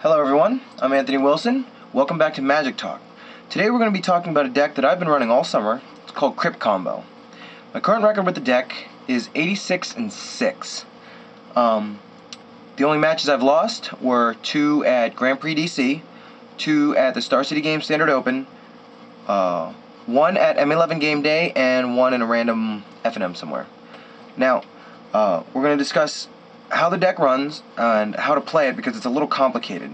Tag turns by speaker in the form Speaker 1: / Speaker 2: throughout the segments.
Speaker 1: Hello everyone, I'm Anthony Wilson. Welcome back to Magic Talk. Today we're going to be talking about a deck that I've been running all summer. It's called Crypt Combo. My current record with the deck is 86-6. The only matches I've lost were 2 at Grand Prix DC, 2 at the Star City Games Standard Open, 1 at M11 Game Day, and 1 in a random F&M somewhere. Now, we're going to discuss how the deck runs and how to play it because it's a little complicated.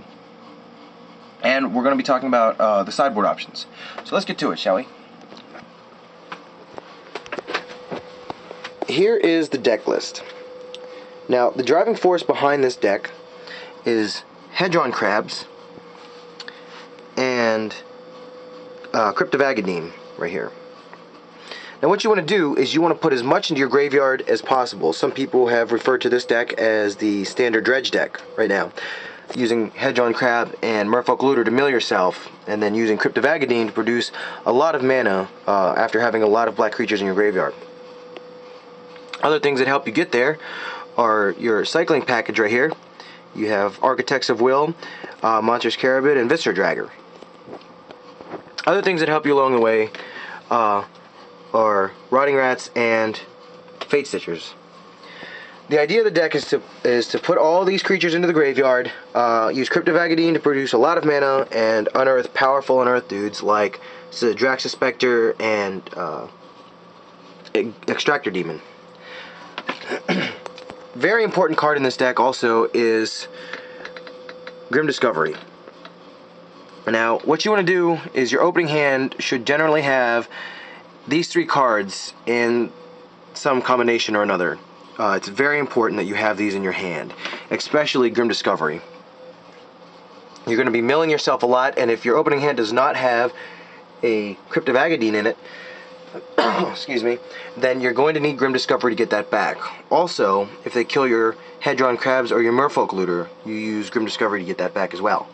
Speaker 1: And we're going to be talking about the sideboard options. So let's get to it, shall we? Here is the deck list. Now, the driving force behind this deck is Hedron Crabs and Crypt of Agadeem right here. Now what you want to do is you want to put as much into your graveyard as possible. Some people have referred to this deck as the standard dredge deck right now, using Hedron Crab and Merfolk Looter to mill yourself, and then using Crypt of Agadeem to produce a lot of mana after having a lot of black creatures in your graveyard. Other things that help you get there are your cycling package right here. You have Architects of Will, Monsterous Carabid, and Viscera Dragger. Other things that help you along the way are Rotting Rats and Fate Stitchers. The idea of the deck is to put all these creatures into the graveyard, use Crypt of Agadeem to produce a lot of mana, and unearth powerful unearth dudes like Sedraxis Specter and Extractor Demon. Very important card in this deck also is Grim Discovery. Now, what you want to do is your opening hand should generally have these 3 cards in some combination or another. It's very important that you have these in your hand, especially Grim Discovery. You're going to be milling yourself a lot, and if your opening hand does not have a Crypt of Agadeem in it, excuse me, then you're going to need Grim Discovery to get that back. Also, if they kill your Hedron Crabs or your Merfolk Looter, you use Grim Discovery to get that back as well.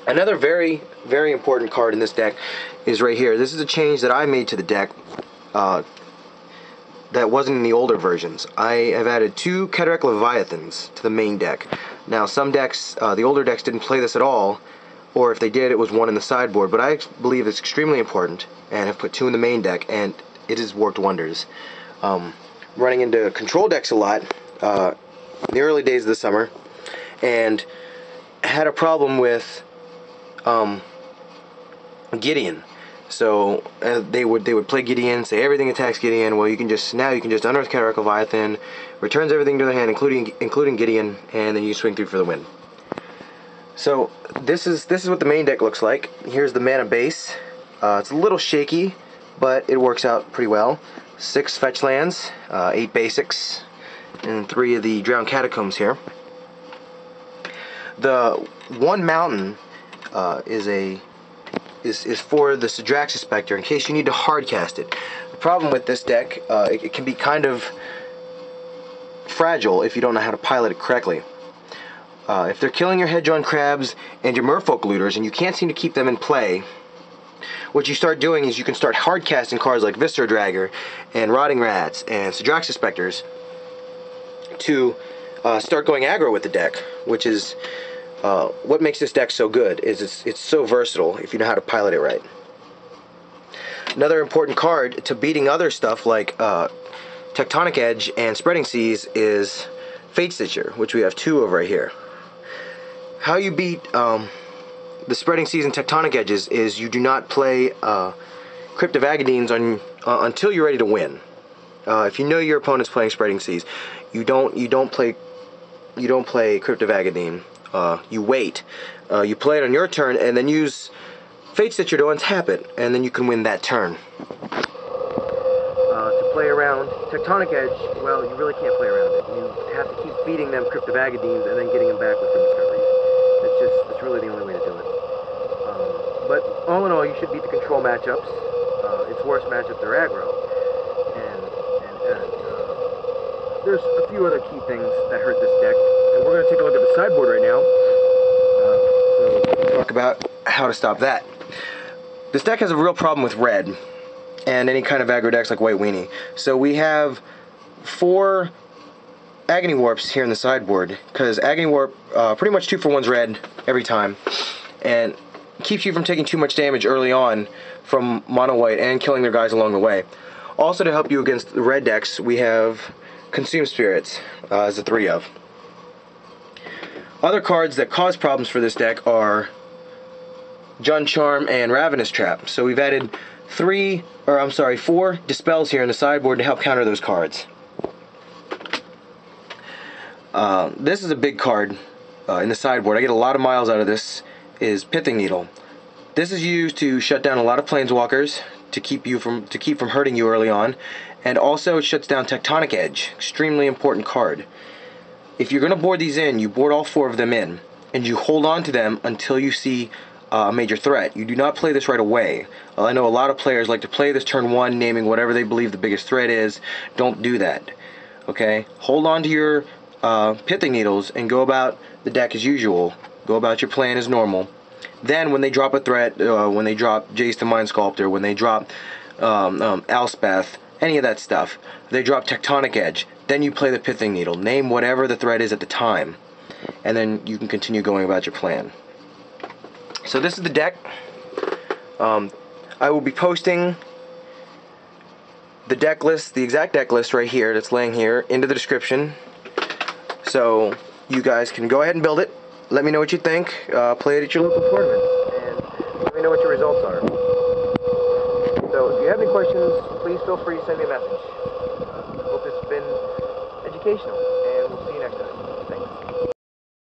Speaker 1: Another very, very important card in this deck is right here. This is a change that I made to the deck that wasn't in the older versions. I have added 2 Kederekt Leviathans to the main deck. Now, some decks, the older decks didn't play this at all, or if they did, it was 1 in the sideboard, but I believe it's extremely important, and have put 2 in the main deck, and it has worked wonders. Running into control decks a lot in the early days of the summer, and had a problem with Gideon. So they would play Gideon, say everything attacks Gideon. Well, you can just unearth Kederekt Leviathan, returns everything to their hand, including Gideon, and then you swing through for the win. So this is what the main deck looks like. Here's the mana base. It's a little shaky, but it works out pretty well. 6 fetch lands, 8 basics, and 3 of the Verdant Catacombs here. The 1 mountain is for the Sedraxis Specter in case you need to hardcast it. The problem with this deck, it can be kind of fragile if you don't know how to pilot it correctly. If they're killing your Hedron Crabs and your Merfolk Looters and you can't seem to keep them in play, what you start doing is you can start hardcasting cards like Viscera Dragger and Rotting Rats and Sedraxis Specters to start going aggro with the deck, which is what makes this deck so good. Is it's so versatile if you know how to pilot it right. Another important card to beating other stuff like Tectonic Edge and Spreading Seas is Fate Stitcher, which we have 2 of right here. How you beat the Spreading Seas and Tectonic Edges is you do not play Crypt of Agadeems until you're ready to win. If you know your opponent's playing Spreading Seas, you don't play Crypt of Agadeem. You wait. You play it on your turn, and then use Fate Stitcher to untap it, and then you can win that turn. To play around Tectonic Edge, well, you really can't play around it. You have to keep feeding them Crypt of Agadeems and then getting them back with Grim Discoveries. It's really the only way to do it. But all in all, you should beat the control matchups. Its worst matchups are aggro. And there's a few other key things that hurt this deck. And we're going to take a look at the sideboard right now. So we'll talk about how to stop that. This deck has a real problem with red and any kind of aggro decks like White Weenie. So we have 4 Agony Warps here in the sideboard, because Agony Warp pretty much 2-for-1's red every time, and keeps you from taking too much damage early on from mono white and killing their guys along the way. Also, to help you against the red decks, we have Consume Spirits as a 3 of. Other cards that cause problems for this deck are Jund Charm and Ravenous Trap. So we've added 4 Dispels here in the sideboard to help counter those cards. This is a big card in the sideboard. I get a lot of miles out of this. Is Pithing Needle. This is used to shut down a lot of planeswalkers to keep from hurting you early on, and also it shuts down Tectonic Edge. Extremely important card. If you're going to board these in, you board all 4 of them in, and you hold on to them until you see a major threat. You do not play this right away. I know a lot of players like to play this turn 1, naming whatever they believe the biggest threat is. Don't do that. Okay? Hold on to your Pithing Needles and go about the deck as usual. Go about your plan as normal. Then when they drop a threat, when they drop Jace the Mind Sculptor, when they drop Elspeth, any of that stuff, they drop Tectonic Edge, then you play the Pithing Needle. Name whatever the threat is at the time, and then you can continue going about your plan. So this is the deck. I will be posting the deck list, the exact deck list right here that's laying here, into the description. So you guys can go ahead and build it. Let me know what you think. Play it at your local tournament, and let me know what your results are. So if you have any questions, please feel free to send me a message. I hope this has been educational.